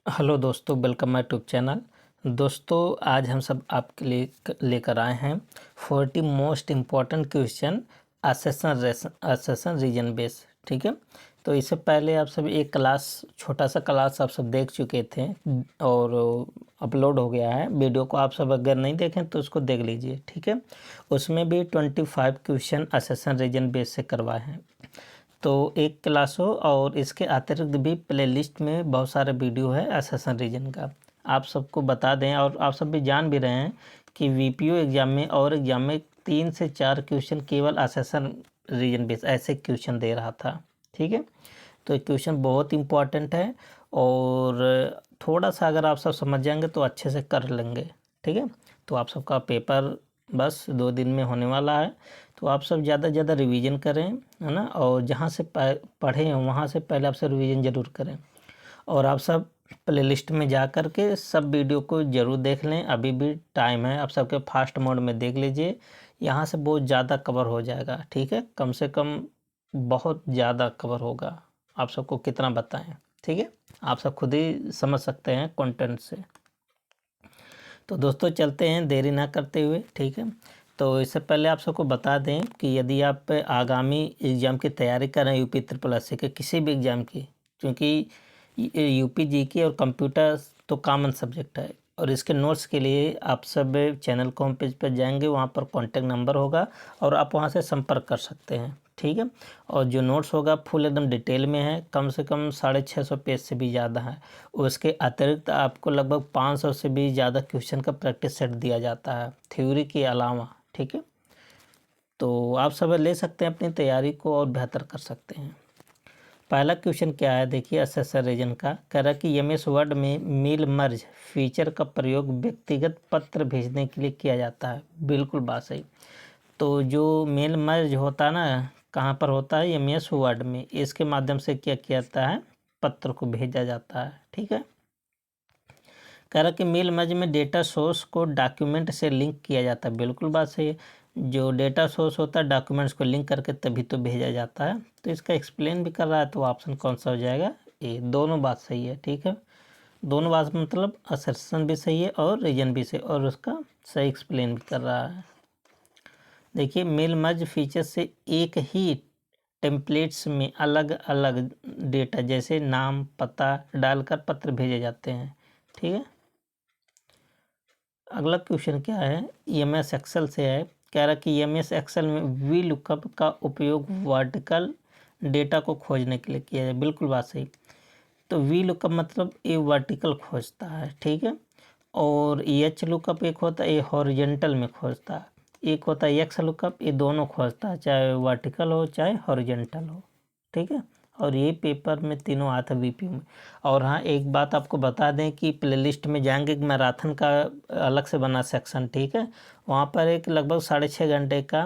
Hello दोस्तों, welcome my YouTube channel. दोस्तों, आज हम सब आपके लिए लेकर आए हैं 40 मोस्ट इम्पॉर्टेंट क्वेश्चन असेसन रीजन बेस। ठीक है, तो इससे पहले आप सब एक छोटा सा क्लास आप सब देख चुके थे और अपलोड हो गया है वीडियो को। आप सब अगर नहीं देखें तो उसको देख लीजिए। ठीक है, उसमें भी 25 क्वेश्चन असेसन रीजन बेस से करवाए हैं। तो एक क्लास हो और इसके अतिरिक्त भी प्लेलिस्ट में बहुत सारे वीडियो है असेसन रीजन का। आप सबको बता दें और आप सब भी जान भी रहे हैं कि वीपीओ एग्ज़ाम में और एग्ज़ाम में 3 से 4 क्वेश्चन केवल असेसन रीजन बेस ऐसे क्वेश्चन दे रहा था। ठीक है, तो क्वेश्चन बहुत इम्पोर्टेंट है और थोड़ा सा अगर आप सब समझ जाएंगे तो अच्छे से कर लेंगे। ठीक है, तो आप सबका पेपर बस 2 दिन में होने वाला है, तो आप सब ज़्यादा से ज़्यादा रिवीजन करें, है ना। और जहाँ से पढ़े हैं वहाँ से पहले आप सब रिवीजन ज़रूर करें और आप सब प्लेलिस्ट में जा कर के सब वीडियो को ज़रूर देख लें। अभी भी टाइम है, आप सबके फास्ट मोड में देख लीजिए, यहाँ से बहुत ज़्यादा कवर हो जाएगा। ठीक है, कम से कम बहुत ज़्यादा कवर होगा, आप सबको कितना बताएं। ठीक है, आप सब खुद ही समझ सकते हैं कंटेंट से। तो दोस्तों चलते हैं देरी ना करते हुए। ठीक है, तो इससे पहले आप सबको बता दें कि यदि आप आगामी एग्ज़ाम की तैयारी कर रहे हैं यूपी ट्रिपल एस सी के किसी भी एग्ज़ाम की, क्योंकि यूपी जीके और कंप्यूटर तो कॉमन सब्जेक्ट है, और इसके नोट्स के लिए आप सब चैनल को होम पेज पर जाएंगे, वहाँ पर कॉन्टैक्ट नंबर होगा और आप वहाँ से संपर्क कर सकते हैं। ठीक है, और जो नोट्स होगा फुल एकदम डिटेल में है, कम से कम 650 पेज से भी ज़्यादा है। उसके अतिरिक्त आपको लगभग 500 से भी ज़्यादा क्वेश्चन का प्रैक्टिस सेट दिया जाता है थ्योरी के अलावा। ठीक है, तो आप सब ले सकते हैं अपनी तैयारी को और बेहतर कर सकते हैं। पहला क्वेश्चन क्या है, देखिए असेसर रीजन का। कह रहा कि एमएस वर्ड में मेल मर्ज फीचर का प्रयोग व्यक्तिगत पत्र भेजने के लिए किया जाता है। बिल्कुल बात सही। तो जो मेल मर्ज होता है ना, कहाँ पर होता है, एमएस वर्ड में। इसके माध्यम से क्या किया जाता है, पत्र को भेजा जाता है। ठीक है, कह रहा कि मेल मर्ज में डेटा सोर्स को डॉक्यूमेंट से लिंक किया जाता है। बिल्कुल बात सही है, जो डेटा सोर्स होता है डॉक्यूमेंट्स को लिंक करके तभी तो भेजा जाता है। तो इसका एक्सप्लेन भी कर रहा है, तो ऑप्शन कौन सा हो जाएगा, ए। दोनों बात सही है। ठीक है, दोनों बात मतलब असर्शन भी सही है और रीजन भी सही, और उसका सही एक्सप्लेन भी कर रहा है। देखिए, मेल मर्ज फीचर से एक ही टेम्पलेट्स में अलग अलग डेटा जैसे नाम पता डालकर पत्र भेजे जाते हैं। ठीक है, अगला क्वेश्चन क्या है, एमएस एक्सेल से है। कह रहा कि एमएस एक्सेल में वी लुकअप का उपयोग वर्टिकल डेटा को खोजने के लिए किया जाए। बिल्कुल बात सही। तो वी लुकअप मतलब ये वर्टिकल खोजता है। ठीक है, और एच लुकअप एक होता है, ये हॉरिजेंटल में खोजता है। एक होता है एक्स लुकअप, ये दोनों खोजता है, चाहे वर्टिकल हो चाहे हॉरिजेंटल हो। ठीक है, और ये पेपर में तीनों आया था वीपीयू में। और हाँ, एक बात आपको बता दें कि प्लेलिस्ट में जाएंगे, मैराथन का अलग से बना सेक्शन। ठीक है, वहाँ पर एक लगभग 6.5 घंटे का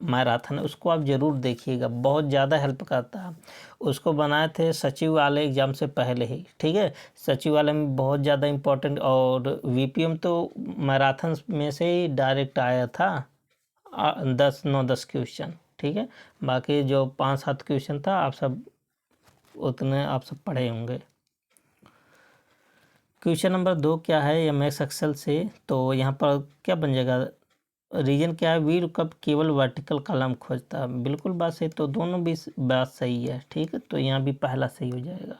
मैराथन है, उसको आप ज़रूर देखिएगा, बहुत ज़्यादा हेल्प करता है। उसको बनाए थे सचिव वाले एग्ज़ाम से पहले ही। ठीक है, सचिव वाले में बहुत ज़्यादा इम्पोर्टेंट, और वीपीएम तो मैराथन में से ही डायरेक्ट आया था 10 क्वेश्चन। ठीक है, बाकी जो 5-7 क्वेश्चन था आप सब उतने आप सब पढ़े होंगे। क्वेश्चन नंबर 2 क्या है, एमएस एक्सेल से। तो यहाँ पर क्या बन जाएगा, रीजन क्या है, वी लुकअप केवल वर्टिकल कॉलम खोजता है। बिल्कुल बात सही, तो दोनों भी बात सही है। ठीक है, तो यहाँ भी पहला सही हो जाएगा।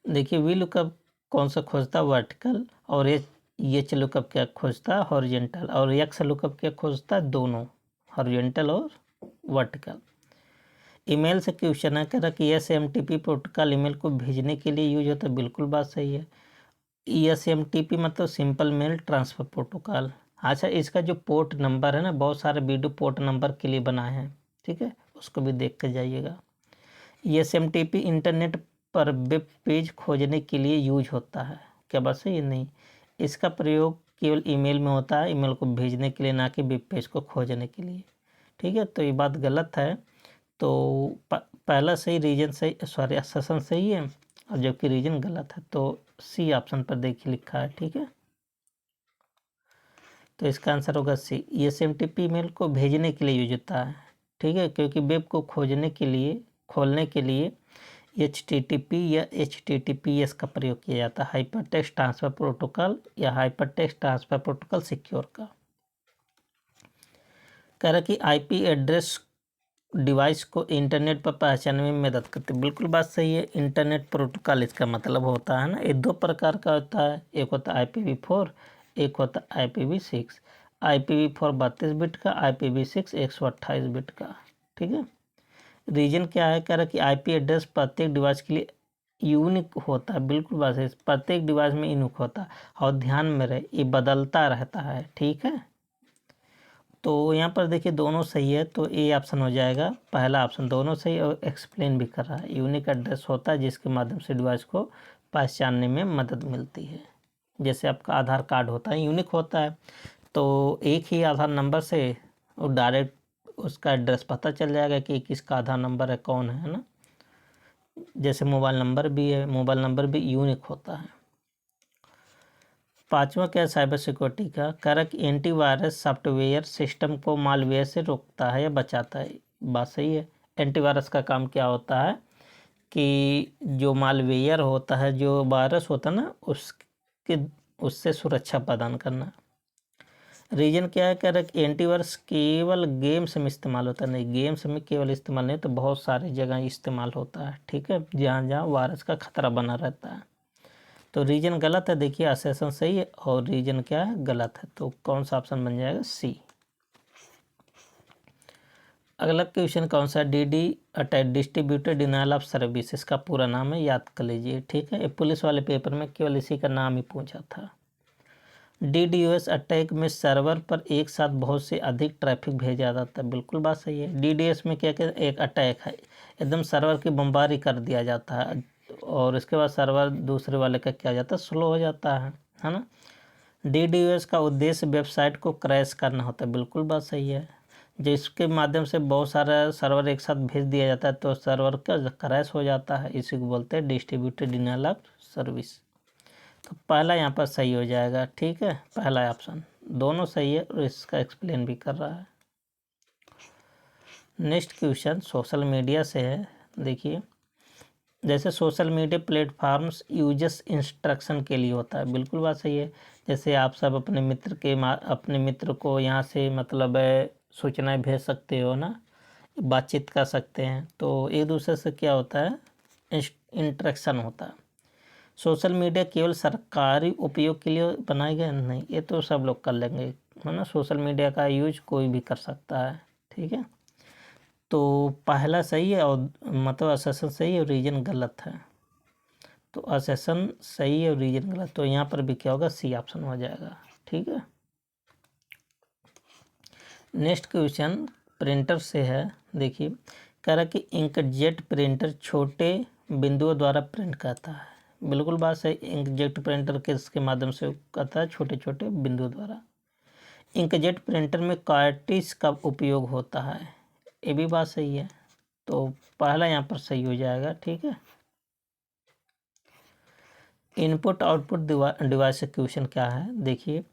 देखिए, वी लुकअप कौन सा खोजता है, वर्टिकल, और एच लुकअप क्या खोजता है, हॉरिजेंटल, और एक्स लुकअप क्या खोजता है, दोनों हॉरिजेंटल और वर्टिकल। ईमेल से क्वेश्चन है, कह रहा कि एसएमटीपी प्रोटोकॉल ईमेल को भेजने के लिए यूज होता है। बिल्कुल बात सही है। एसएमटीपी मतलब सिंपल मेल ट्रांसफ़र प्रोटोकॉल। अच्छा, इसका जो पोर्ट नंबर है ना, बहुत सारे वीडियो पोर्ट नंबर के लिए बनाए हैं। ठीक है, उसको भी देख कर जाइएगा। एसएमटीपी इंटरनेट पर वेब पेज खोजने के लिए यूज होता है। क्या बात सही है, नहीं, इसका प्रयोग केवल ईमेल में होता है, ईमेल को भेजने के लिए, ना कि वेब पेज को खोजने के लिए। ठीक है, तो ये बात गलत है। तो पहला सही, रीजन सही, सॉरी असर्शन सही है, और जबकि रीजन गलत है। तो सी ऑप्शन पर देखिए लिखा है। ठीक है, तो इसका आंसर होगा सी। ये एसएमटीपी ईमेल को भेजने के लिए यूज होता है। ठीक है, क्योंकि वेब को खोजने के लिए, खोलने के लिए HTTP या HTTPS का प्रयोग किया जाता है, हाइपर टेक्स्ट ट्रांसफ़र प्रोटोकॉल या hyper text transfer protocol secure का। कह रहा कि IP एड्रेस डिवाइस को इंटरनेट पर पहचानने में मदद करते, बिल्कुल बात सही है। इंटरनेट प्रोटोकॉल इसका मतलब होता है ना, ये दो प्रकार का होता है, एक होता है IPv4, एक होता है IPv6। IPv4 32 बिट का, IPv6 128 बिट का। ठीक है, रीजन क्या है, कह रहा कि IP एड्रेस प्रत्येक डिवाइस के लिए यूनिक होता है, बिल्कुल बात है, प्रत्येक डिवाइस में यूनिक होता है और ध्यान में रहे ये बदलता रहता है। ठीक है, तो यहाँ पर देखिए दोनों सही है, तो ए ऑप्शन हो जाएगा, पहला ऑप्शन दोनों सही और एक्सप्लेन भी कर रहा है। यूनिक एड्रेस होता है जिसके माध्यम से डिवाइस को पहचानने में मदद मिलती है। जैसे आपका आधार कार्ड होता है, यूनिक होता है, तो एक ही आधार नंबर से वो डायरेक्ट उसका एड्रेस पता चल जाएगा कि किसका आधार नंबर है, कौन है ना। जैसे मोबाइल नंबर भी है, मोबाइल नंबर भी यूनिक होता है। पांचवा क्या है साइबर सिक्योरिटी का, कह रहा कि एंटीवायरस सॉफ्टवेयर सिस्टम को मालवेयर से रोकता है या बचाता है। बात सही है। एंटीवायरस का काम क्या होता है कि जो मालवेयर होता है, जो वायरस होता है ना, उससे सुरक्षा प्रदान करना। रीजन क्या है, कह रहा है कि एंटीवायरस केवल गेम्स में इस्तेमाल होता है, नहीं गेम्स में केवल इस्तेमाल नहीं, तो बहुत सारी जगह इस्तेमाल होता है। ठीक है, जहाँ जहाँ वायरस का खतरा बना रहता है। तो रीजन गलत है, देखिए असर्शन सही है और रीजन क्या है, गलत है, तो कौन सा ऑप्शन बन जाएगा, सी। अगला क्वेश्चन कौन सा, DD attack distributed denial of service, इसका पूरा नाम है, याद कर लीजिए। ठीक है, ये पुलिस वाले पेपर में केवल इसी का नाम ही पूछा था। DDoS अटैक में सर्वर पर एक साथ बहुत से अधिक ट्रैफिक भेजा जाता है, बिल्कुल बात सही है। DDoS में क्या क्या, एक अटैक है, एकदम सर्वर की बमबारी कर दिया जाता है और इसके बाद सर्वर दूसरे वाले का क्या हो जाता है, स्लो हो जाता है ना। DDoS का उद्देश्य वेबसाइट को क्रैश करना होता है, बिल्कुल बात सही है। जिसके माध्यम से बहुत सारा सर्वर एक साथ भेज दिया जाता है तो सर्वर का क्रैश हो जाता है, इसी को बोलते हैं डिस्ट्रीब्यूटेड डिनायल ऑफ सर्विस। तो पहला यहाँ पर सही हो जाएगा। ठीक है, पहला ऑप्शन, दोनों सही है और इसका एक्सप्लेन भी कर रहा है। नेक्स्ट क्वेश्चन सोशल मीडिया से है, देखिए जैसे social media platforms users instruction के लिए होता है, बिल्कुल बात सही है। जैसे आप सब अपने मित्र को यहाँ से मतलब सूचनाएं भेज सकते हो ना, बातचीत कर सकते हैं, तो एक दूसरे से क्या होता है, इंटरेक्शन होता है। सोशल मीडिया केवल सरकारी उपयोग के लिए बनाए गए नहीं, ये तो सब लोग कर लेंगे, है ना। सोशल मीडिया का यूज कोई भी कर सकता है। ठीक है, तो पहला सही है और मतलब असर्शन सही है और रीजन गलत है। तो असर्शन सही है और रीजन गलत, तो यहाँ पर भी क्या होगा, सी ऑप्शन हो जाएगा। ठीक है, नेक्स्ट क्वेश्चन प्रिंटर से है, देखिए कह रहा कि इंकजेट प्रिंटर छोटे बिंदुओं द्वारा प्रिंट करता है, बिल्कुल बात सही। इंकजेट प्रिंटर किसके माध्यम से करता है, छोटे छोटे बिंदुओं द्वारा। इंकजेट प्रिंटर में कार्ट्रिज का उपयोग होता है, ये भी बात सही है, तो पहला यहाँ पर सही हो जाएगा। ठीक है, इनपुट आउटपुट डिवाइस का क्वेश्चन क्या है, देखिए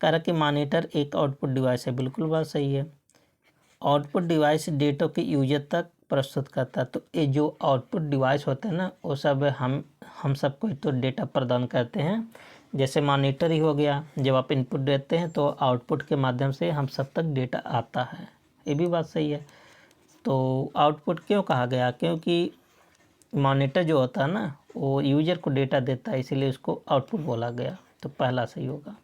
कह रहा कि मॉनिटर एक आउटपुट डिवाइस है, बिल्कुल बात सही है। आउटपुट डिवाइस डेटा के यूजर तक प्रस्तुत करता है, तो ये जो आउटपुट डिवाइस होते हैं ना, वो सब हम सबको तो डेटा प्रदान करते हैं। जैसे मॉनिटर ही हो गया, जब आप इनपुट देते हैं तो आउटपुट के माध्यम से हम सब तक डेटा आता है, ये भी बात सही है। तो आउटपुट क्यों कहा गया, क्योंकि मॉनिटर जो होता है ना, वो यूजर को डेटा देता है, इसीलिए उसको आउटपुट बोला गया, तो पहला सही होगा।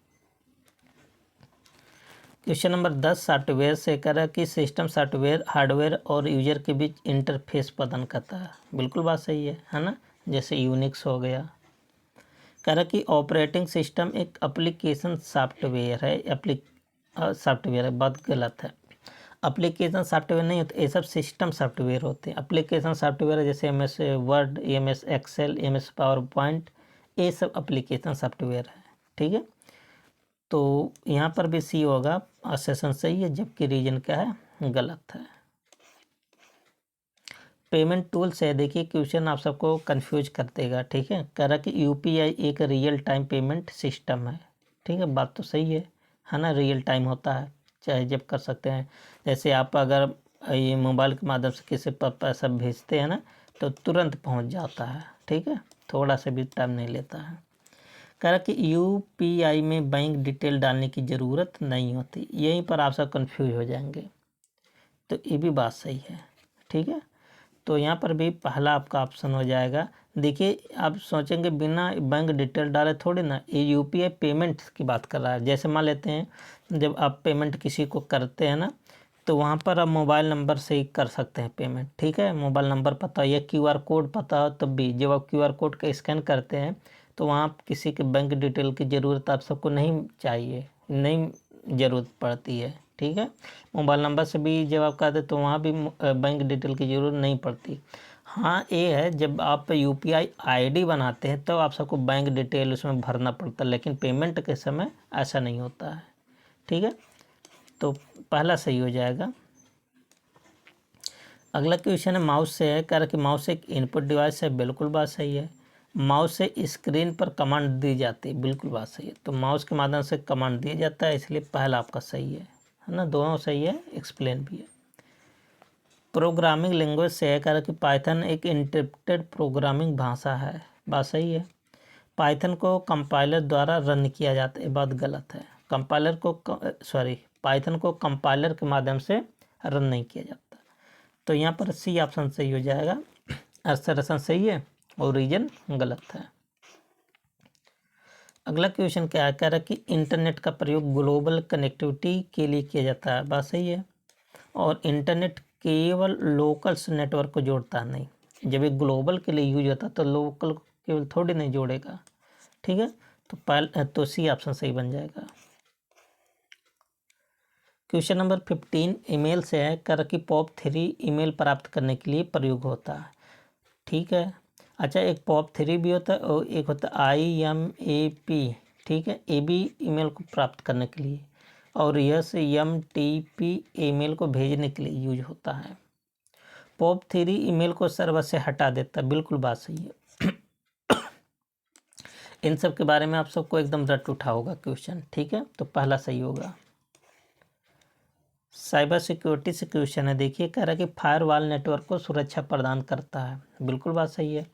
क्वेश्चन नंबर 10 सॉफ्टवेयर से कह रहा है कि सिस्टम सॉफ्टवेयर हार्डवेयर और यूजर के बीच इंटरफेस प्रदान करता है, बिल्कुल बात सही है ना। जैसे यूनिक्स हो गया। कह रहा है कि ऑपरेटिंग सिस्टम एक एप्लीकेशन सॉफ्टवेयर है, सॉफ्टवेयर है, बात गलत है। एप्लीकेशन सॉफ्टवेयर नहीं होते, ये सब सिस्टम सॉफ्टवेयर होते हैं। एप्लीकेशन सॉफ्टवेयर है जैसे MS word, MS excel, MS power point, ये सब एप्लीकेशन सॉफ्टवेयर है। ठीक है, तो यहाँ पर भी सी होगा, असर्शन सही है, जबकि रीजन क्या है, गलत है। पेमेंट टूल से देखिए क्वेश्चन आप सबको कंफ्यूज कर देगा। ठीक है, कह रहा कि UPI एक रियल टाइम पेमेंट सिस्टम है। ठीक है, बात तो सही है ना, रियल टाइम होता है, चाहे जब कर सकते हैं। जैसे आप अगर ये मोबाइल के माध्यम से किसी पर पैसा भेजते हैं ना, तो तुरंत पहुंच जाता है, ठीक है, थोड़ा सा भी टाइम नहीं लेता है। कह रहा कि यूपीआई में बैंक डिटेल डालने की ज़रूरत नहीं होती, यहीं पर आप सब कन्फ्यूज हो जाएंगे, तो ये भी बात सही है, ठीक है। तो यहाँ पर भी पहला आपका ऑप्शन हो जाएगा। देखिए आप सोचेंगे बिना बैंक डिटेल डाले थोड़ी ना, ये यूपीआई पेमेंट की बात कर रहा है। जैसे मान लेते हैं जब आप पेमेंट किसी को करते हैं ना, तो वहाँ पर आप मोबाइल नंबर से ही कर सकते हैं पेमेंट, ठीक है। मोबाइल नंबर पता हो या क्यूआर कोड पता हो, तब भी जब आप क्यूआर कोड का स्कैन करते हैं तो वहाँ किसी के बैंक डिटेल की ज़रूरत आप सबको नहीं चाहिए, नहीं ज़रूरत पड़ती है, ठीक है। मोबाइल नंबर से भी जब आप करते तो वहाँ भी बैंक डिटेल की ज़रूरत नहीं पड़ती। हाँ ये है जब आप यूपीआई आईडी बनाते हैं तो आप सबको बैंक डिटेल उसमें भरना पड़ता है, लेकिन पेमेंट के समय ऐसा नहीं होता है, ठीक है। तो पहला सही हो जाएगा। अगला क्वेश्चन है माउस से है, कह रहा कि माउस एक इनपुट डिवाइस है, बिल्कुल बात सही है। माउस से स्क्रीन पर कमांड दी जाती है, बिल्कुल बात सही है। तो माउस के माध्यम से कमांड दिया जाता है, इसलिए पहला आपका सही है ना, दोनों सही है, एक्सप्लेन भी है। प्रोग्रामिंग लैंग्वेज से है, कह रहा कि पाइथन एक इंटरप्रेटेड प्रोग्रामिंग भाषा है, बात सही है। पाइथन को कंपाइलर द्वारा रन किया जाता है, बात गलत है। कंपाइलर को पाइथन को कंपाइलर के माध्यम से रन नहीं किया जाता। तो यहाँ पर सी ऑप्शन सही हो जाएगा, असरसन सही है और रीजन गलत है। अगला क्वेश्चन क्या है, कह रहा कि इंटरनेट का प्रयोग ग्लोबल कनेक्टिविटी के लिए किया जाता है, बात सही है। और इंटरनेट केवल लोकल्स नेटवर्क को जोड़ता है, नहीं। जब एक ग्लोबल के लिए यूज होता है तो लोकल केवल थोड़ी नहीं जोड़ेगा, ठीक है। तो सी ऑप्शन सही बन जाएगा। क्वेश्चन नंबर 15 ईमेल से है, कर कि POP3 ईमेल प्राप्त करने के लिए प्रयोग होता है, ठीक है। अच्छा एक POP3 भी होता है और एक होता है IMAP, ठीक है। ये भी ईमेल को प्राप्त करने के लिए, और SMTP ईमेल को भेजने के लिए यूज होता है। POP3 ईमेल को सर्वर से हटा देता है, बिल्कुल बात सही है। इन सब के बारे में आप सबको एकदम रट उठा होगा क्वेश्चन, ठीक है। तो पहला सही होगा। साइबर सिक्योरिटी से क्वेश्चन है, देखिए कह रहा है कि फायरवॉल नेटवर्क को सुरक्षा प्रदान करता है, बिल्कुल बात सही है।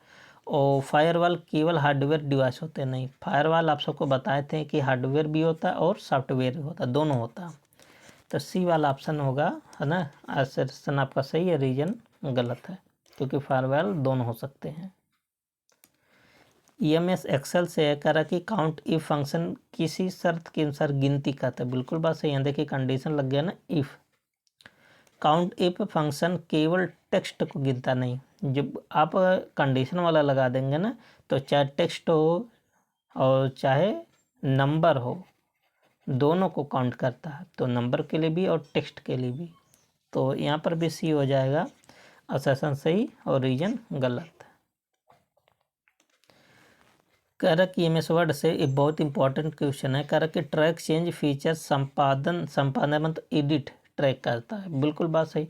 और फायरवॉल केवल हार्डवेयर डिवाइस होते हैं, नहीं। फायरवॉल आप सबको बताए थे कि हार्डवेयर भी होता है और सॉफ्टवेयर भी होता है, दोनों होता है। तो सी वाला ऑप्शन होगा, है ना, असर्शन आपका सही है, रीजन गलत है, क्योंकि फायरवॉल दोनों हो सकते हैं। EMS एक्सेल से है, कह रहा कि काउंट इफ फंक्शन किसी शर्त के अनुसार गिनती करता है, बिल्कुल बात सही है। देखिए कंडीशन लग गया ना, इफ। काउंट इफ फंक्शन केवल टेक्स्ट को गिनता नहीं, जब आप कंडीशन वाला लगा देंगे ना, तो चाहे टेक्स्ट हो और चाहे नंबर हो, दोनों को काउंट करता है, तो नंबर के लिए भी और टेक्स्ट के लिए भी। तो यहाँ पर भी सी हो जाएगा, असर्शन सही और रीजन गलत। कह रहा कि MS वर्ड से एक बहुत इंपॉर्टेंट क्वेश्चन है, कह रहा कि ट्रैक चेंज फीचर संपादन मतलब एडिट ट्रैक करता है, बिल्कुल बात सही।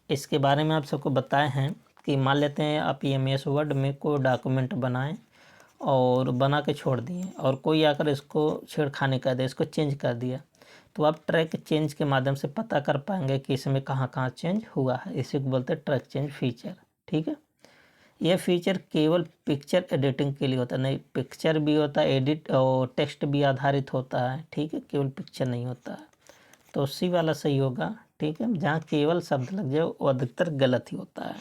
इसके बारे में आप सबको बताए हैं कि मान लेते हैं आप MS वर्ड में कोई डॉक्यूमेंट बनाएं और बना के छोड़ दिए, और कोई आकर इसको छेड़खानी कर दे, इसको चेंज कर दिया, तो आप ट्रैक चेंज के माध्यम से पता कर पाएंगे कि इसमें कहाँ कहाँ चेंज हुआ है। इसी को बोलते हैं ट्रैक चेंज फीचर, ठीक है। यह फीचर केवल पिक्चर एडिटिंग के लिए होता है, नहीं। पिक्चर भी होता है एडिट और टेक्स्ट भी आधारित होता है, ठीक है, केवल पिक्चर नहीं होता है। तो सी वाला सही होगा, ठीक है। जहाँ केवल शब्द लग जाए वो अधिकतर गलत ही होता है।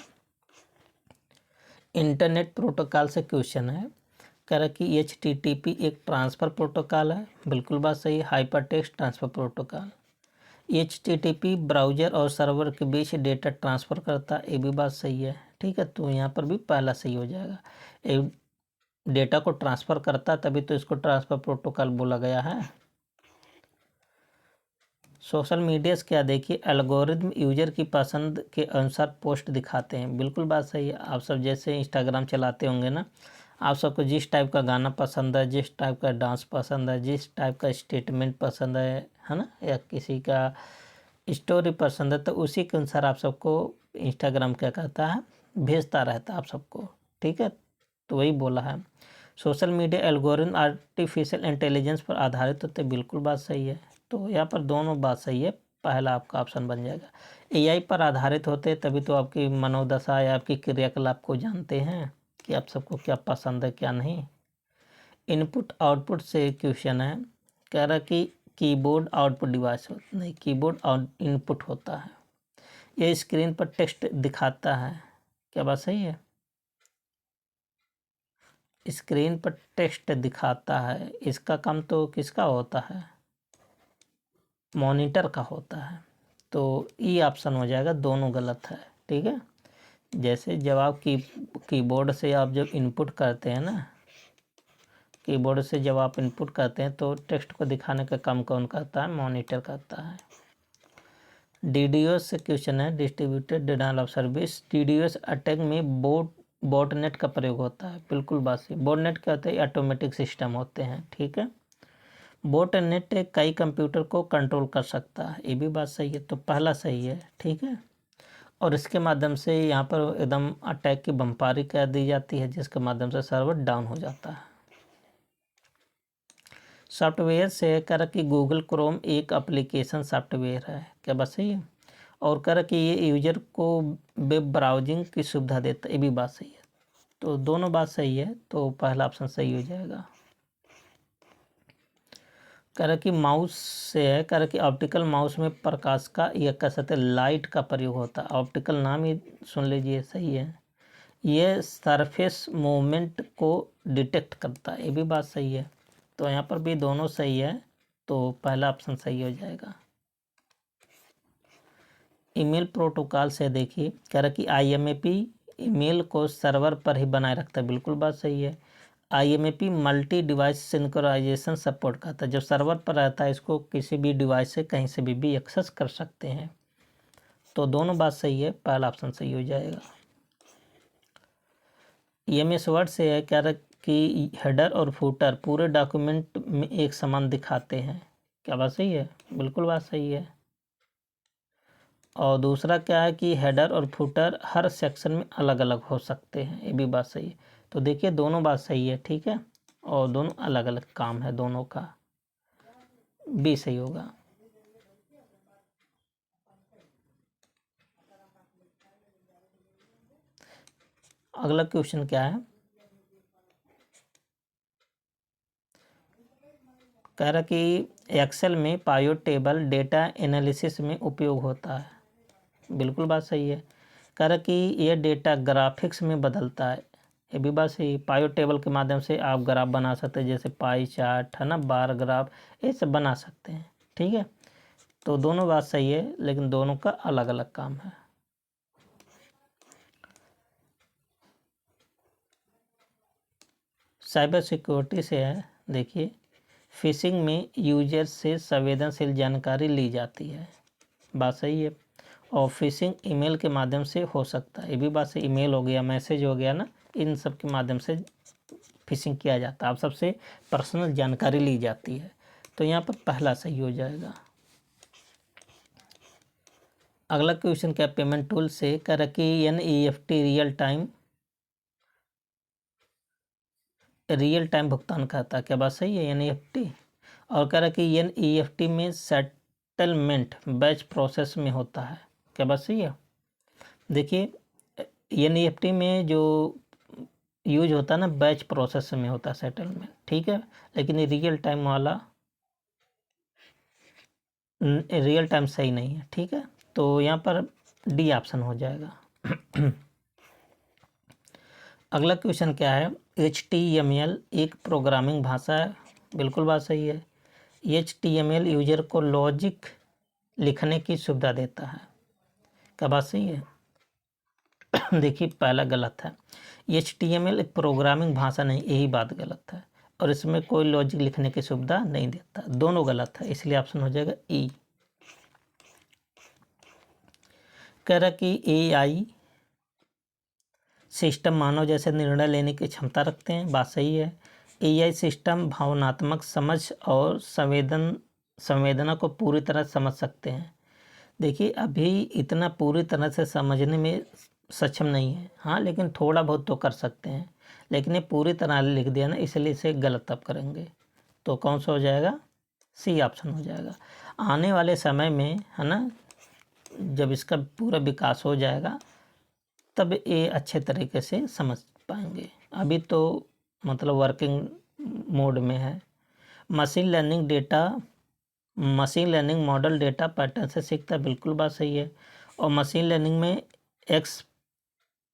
इंटरनेट प्रोटोकॉल से क्वेश्चन है, कह रहा कि HTTP एक ट्रांसफ़र प्रोटोकॉल है, बिल्कुल बात सही है। Hyper text transfer protocol. HTTP browser और सर्वर के बीच डेटा ट्रांसफ़र करता है, ये भी बात सही है, ठीक है। तो यहाँ पर भी पहला सही हो जाएगा। एक डेटा को ट्रांसफ़र करता है तभी तो इसको ट्रांसफ़र प्रोटोकॉल बोला गया है। सोशल मीडिया से क्या, देखिए एल्गोरिदम यूजर की पसंद के अनुसार पोस्ट दिखाते हैं, बिल्कुल बात सही है। आप सब जैसे इंस्टाग्राम चलाते होंगे ना, आप सबको जिस टाइप का गाना पसंद है, जिस टाइप का डांस पसंद है, जिस टाइप का स्टेटमेंट पसंद है ना, या किसी का स्टोरी पसंद है, तो उसी के अनुसार आप सबको इंस्टाग्राम क्या कहता है, भेजता रहता है आप सबको, ठीक है। तो वही बोला है। Social media algorithm artificial intelligence पर आधारित होते, बिल्कुल बात सही है। तो यहाँ पर दोनों बात सही है, पहला आपका ऑप्शन बन जाएगा। एआई पर आधारित होते तभी तो आपकी मनोदशा या आपकी क्रियाकलाप को जानते हैं कि आप सबको क्या पसंद है क्या नहीं। इनपुट आउटपुट से क्वेश्चन है, कह रहा कि कीबोर्ड आउटपुट डिवाइस होता नहीं, कीबोर्ड आउट इनपुट होता है। ये स्क्रीन पर टेक्स्ट दिखाता है, क्या बात सही है? स्क्रीन पर टेक्स्ट दिखाता है, इसका काम तो किसका होता है? मॉनिटर का होता है। तो ई ऑप्शन हो जाएगा, दोनों गलत है। ठीक है, जैसे जब आप कीबोर्ड से आप जब इनपुट करते हैं ना, कीबोर्ड से जब आप इनपुट करते हैं तो टेक्स्ट को दिखाने का काम कौन करता है? मॉनिटर करता है। डीडीओएस से क्वेश्चन है, distributed denial of service. DDoS attack में बोटनेट का प्रयोग होता है, बिल्कुल बात सही। बोटनेट क्या होता है? ऑटोमेटिक सिस्टम होते हैं। ठीक है, बोटनेट कई कंप्यूटर को कंट्रोल कर सकता है, ये भी बात सही है। तो पहला सही है। ठीक है, और इसके माध्यम से यहाँ पर एकदम अटैक की बमपारी कर दी जाती है, जिसके माध्यम से सर्वर डाउन हो जाता है। सॉफ्टवेयर से कर कि गूगल क्रोम एक एप्लीकेशन सॉफ्टवेयर है, क्या बात सही है? और कर कि ये यूजर को वेब ब्राउजिंग की सुविधा देता है, ये भी बात सही है। तो दोनों बात सही है, तो पहला ऑप्शन सही हो जाएगा। कह रहा कि माउस से है, कह रहा कि ऑप्टिकल माउस में प्रकाश का या कह सकते लाइट का प्रयोग होता है। ऑप्टिकल नाम ही सुन लीजिए, सही है। ये सरफेस मूवमेंट को डिटेक्ट करता है, ये भी बात सही है। तो यहाँ पर भी दोनों सही है, तो पहला ऑप्शन सही हो जाएगा। ईमेल प्रोटोकॉल से देखिए, कह रहा कि आईएमएपी ईमेल को सर्वर पर ही बनाए रखता है, बिल्कुल बात सही है। IMAP multi device synchronization support करता है, जब सर्वर पर रहता है इसको किसी भी डिवाइस से कहीं से भी एक्सेस कर सकते हैं। तो दोनों बात सही है, पहला ऑप्शन सही हो जाएगा। एमएस वर्ड से है, कह रहा कि हेडर और फूटर पूरे डॉक्यूमेंट में एक समान दिखाते हैं, क्या बात सही है? बिल्कुल बात सही है। और दूसरा क्या है कि हेडर और फुटर हर सेक्शन में अलग अलग हो सकते हैं, ये भी बात सही है। तो देखिए दोनों बात सही है। ठीक है, और दोनों अलग अलग काम है दोनों का, भी सही होगा। अगला क्वेश्चन क्या है? कह रहा कि एक्सेल में पाइवट टेबल डेटा एनालिसिस में उपयोग होता है, बिल्कुल बात सही है। कह रहा कि यह डेटा ग्राफिक्स में बदलता है, ये भी बात सही। पाइवट टेबल के माध्यम से आप ग्राफ बना सकते हैं, जैसे पाई चार्ट है ना, बार ग्राफ, ये सब बना सकते हैं। ठीक है, तो दोनों बात सही है, लेकिन दोनों का अलग अलग काम है। साइबर सिक्योरिटी से है, देखिए फिशिंग में यूजर से संवेदनशील जानकारी ली जाती है, बात सही है। और फिशिंग ईमेल के माध्यम से हो सकता है, ये भी बात सही। ईमेल हो गया, मैसेज हो गया ना, इन सब के माध्यम से फिशिंग किया जाता है, आप सबसे पर्सनल जानकारी ली जाती है। तो यहाँ पर पहला सही हो जाएगा। अगला क्वेश्चन क्या? पेमेंट टूल से कह रहा कि एनईएफटी रियल टाइम भुगतान करता है, क्या बात सही है? एनईएफटी। और कह रहा कि एनईएफटी में सेटलमेंट बैच प्रोसेस में होता है, क्या बात सही है? देखिए एनईएफटी में जो यूज होता है ना, बैच प्रोसेस में होता है सेटलमेंट। ठीक है, लेकिन ये रियल टाइम वाला रियल टाइम सही नहीं है। ठीक है, तो यहाँ पर डी ऑप्शन हो जाएगा। अगला क्वेश्चन क्या है? HTML एक प्रोग्रामिंग भाषा है, बिल्कुल बात सही है। HTML यूजर को लॉजिक लिखने की सुविधा देता है, क्या बात सही है? देखिए पहला गलत है, HTML एक प्रोग्रामिंग भाषा नहीं, यही बात गलत है। और इसमें कोई लॉजिक लिखने की सुविधा नहीं देता, दोनों गलत है, इसलिए ऑप्शन हो जाएगा ई। कह रहा कि AI सिस्टम मानव जैसे निर्णय लेने की क्षमता रखते हैं, बात सही है। AI सिस्टम भावनात्मक समझ और संवेदना को पूरी तरह समझ सकते हैं। देखिए अभी इतना पूरी तरह से समझने में सक्षम नहीं है, हाँ, लेकिन थोड़ा बहुत तो कर सकते हैं। लेकिन ये पूरी तरह लिख दिया ना, इसलिए इसे गलत अब करेंगे। तो कौन सा हो जाएगा? सी ऑप्शन हो जाएगा। आने वाले समय में है ना, जब इसका पूरा विकास हो जाएगा तब ये अच्छे तरीके से समझ पाएंगे। अभी तो मतलब वर्किंग मोड में है। Machine learning model data pattern से सीखता है, बिल्कुल बात सही है। और मशीन लर्निंग में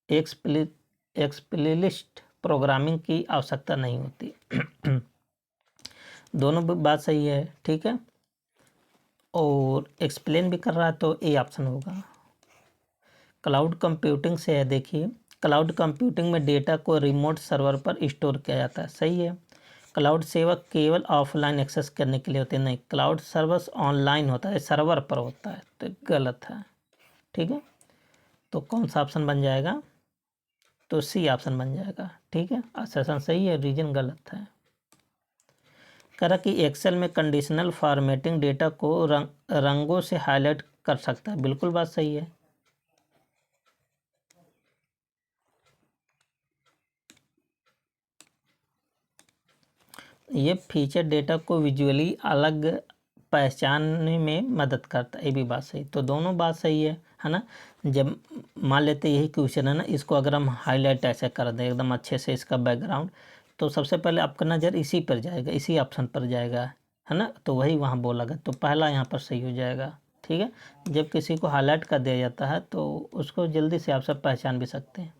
एक्सप्लिसिट प्रोग्रामिंग की आवश्यकता नहीं होती। दोनों बात सही है, ठीक है। और एक्सप्लेन भी कर रहा है तो ए ऑप्शन होगा। क्लाउड कंप्यूटिंग से है, देखिए क्लाउड कंप्यूटिंग में डेटा को रिमोट सर्वर पर स्टोर किया जाता है, सही है। क्लाउड सेवा केवल ऑफलाइन एक्सेस करने के लिए होती है, नहीं, क्लाउड सर्विस ऑनलाइन होता है, सर्वर पर होता है, तो गलत है, ठीक है। तो कौन सा ऑप्शन बन जाएगा, तो सी ऑप्शन बन जाएगा, ठीक है। असर्शन सही है, रीजन गलत है। करा कि एक्सेल में कंडीशनल फॉर्मेटिंग डेटा को रंगों से हाईलाइट कर सकता है, बिल्कुल बात सही है। ये फीचर डेटा को विजुअली अलग पहचानने में मदद करता है, ये भी बात सही। तो दोनों बात सही है ना। जब मान लेते यही क्वेश्चन है ना, इसको अगर हम हाईलाइट ऐसे कर दें एकदम अच्छे से इसका बैकग्राउंड, तो सबसे पहले आपका नज़र इसी पर जाएगा, इसी ऑप्शन पर जाएगा, है ना। तो वही वहाँ बोला, तो पहला यहाँ पर सही हो जाएगा, ठीक है। जब किसी को हाईलाइट कर दिया जाता है तो उसको जल्दी से आप सब पहचान भी सकते हैं।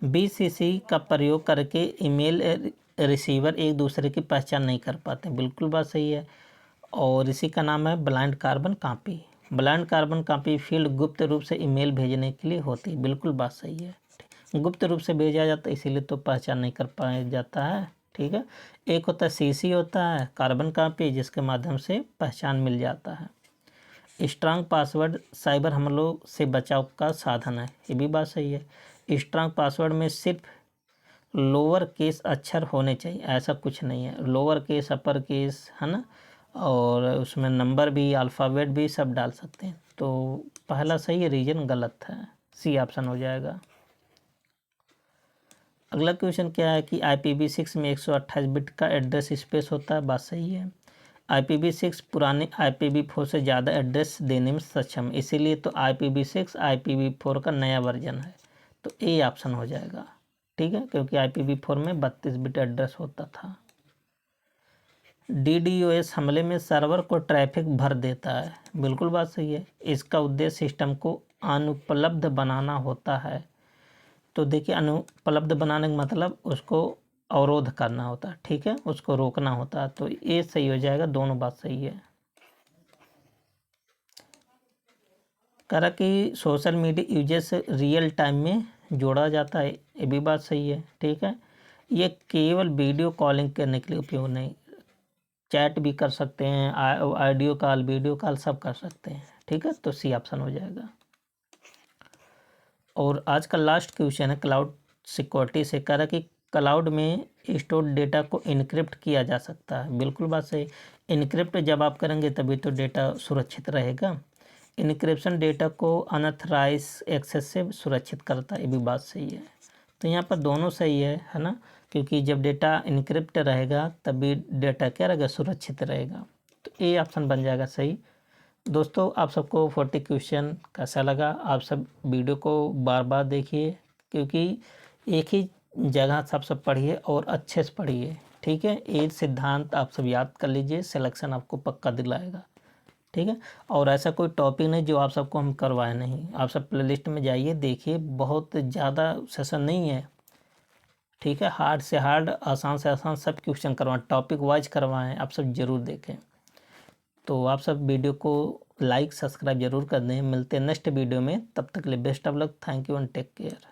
BCC का प्रयोग करके ईमेल रिसीवर एक दूसरे की पहचान नहीं कर पाते, बिल्कुल बात सही है। और इसी का नाम है blind carbon copy. Blind carbon copy field गुप्त रूप से ईमेल भेजने के लिए होती है, बिल्कुल बात सही है। गुप्त रूप से भेजा जाता है इसीलिए तो पहचान नहीं कर पाया जाता है, ठीक है। एक होता है CC होता है कार्बन कॉपी, जिसके माध्यम से पहचान मिल जाता है। स्ट्रांग पासवर्ड साइबर हमलों से बचाव का साधन है, ये भी बात सही है। स्ट्रांग पासवर्ड में सिर्फ लोअर केस अक्षर होने चाहिए, ऐसा कुछ नहीं है, लोअर केस अपर केस है ना, और उसमें नंबर भी अल्फ़ाबेट भी सब डाल सकते हैं। तो पहला सही है, रीजन गलत है, सी ऑप्शन हो जाएगा। अगला क्वेश्चन क्या है कि IPv6 में 128 बिट का एड्रेस स्पेस होता है, बात सही है। IPv6 पुराने IPv4 से ज़्यादा एड्रेस देने में सक्षम है, इसीलिए तो IPv6 IPv4 का नया वर्जन है, तो ए ऑप्शन हो जाएगा, ठीक है, क्योंकि IPv4 में 32 बिट एड्रेस होता था। DDoS हमले में सर्वर को ट्रैफिक भर देता है, बिल्कुल बात सही है। इसका उद्देश्य सिस्टम को अनुपलब्ध बनाना होता है। तो देखिए अनुपलब्ध बनाने का मतलब उसको अवरोध करना होता है, ठीक है, उसको रोकना होता है, तो ये सही हो जाएगा, दोनों बात सही है। करा कि social media uses real time में जोड़ा जाता है, ये भी बात सही है, ठीक है। ये केवल वीडियो कॉलिंग करने के लिए उपयोग नहीं, चैट भी कर सकते हैं, ऑडियो कॉल वीडियो कॉल सब कर सकते हैं, ठीक है, तो सी ऑप्शन हो जाएगा। और आज का लास्ट क्वेश्चन है क्लाउड सिक्योरिटी से, कह रहा कि क्लाउड में स्टोर डेटा को इनक्रिप्ट किया जा सकता है, बिल्कुल बात सही। इनक्रिप्ट जब आप करेंगे तभी तो डेटा सुरक्षित रहेगा। इनक्रिप्शन डेटा को अनऑथराइज एक्सेस से सुरक्षित करता है, ये भी बात सही है। तो यहाँ पर दोनों सही है ना, क्योंकि जब डेटा इनक्रिप्ट रहेगा तभी डेटा क्या रहेगा, सुरक्षित रहेगा, तो ए ऑप्शन बन जाएगा सही। दोस्तों आप सबको 40 क्वेश्चन कैसा लगा, आप सब वीडियो को बार बार देखिए, क्योंकि एक ही जगह सब पढ़िए और अच्छे से पढ़िए, ठीक है। ये सिद्धांत आप सब याद कर लीजिए, सिलेक्शन आपको पक्का दिलाएगा, ठीक है। और ऐसा कोई टॉपिक नहीं जो आप सबको हम करवाए नहीं, आप सब प्लेलिस्ट में जाइए देखिए, बहुत ज़्यादा सेशन नहीं है, ठीक है। हार्ड से हार्ड आसान से आसान सब क्वेश्चन करवाएं, टॉपिक वाइज करवाएं, आप सब ज़रूर देखें। तो आप सब वीडियो को लाइक सब्सक्राइब जरूर कर दें। मिलते हैं नेक्स्ट वीडियो में, तब तक के लिए best of luck, thank you and take care.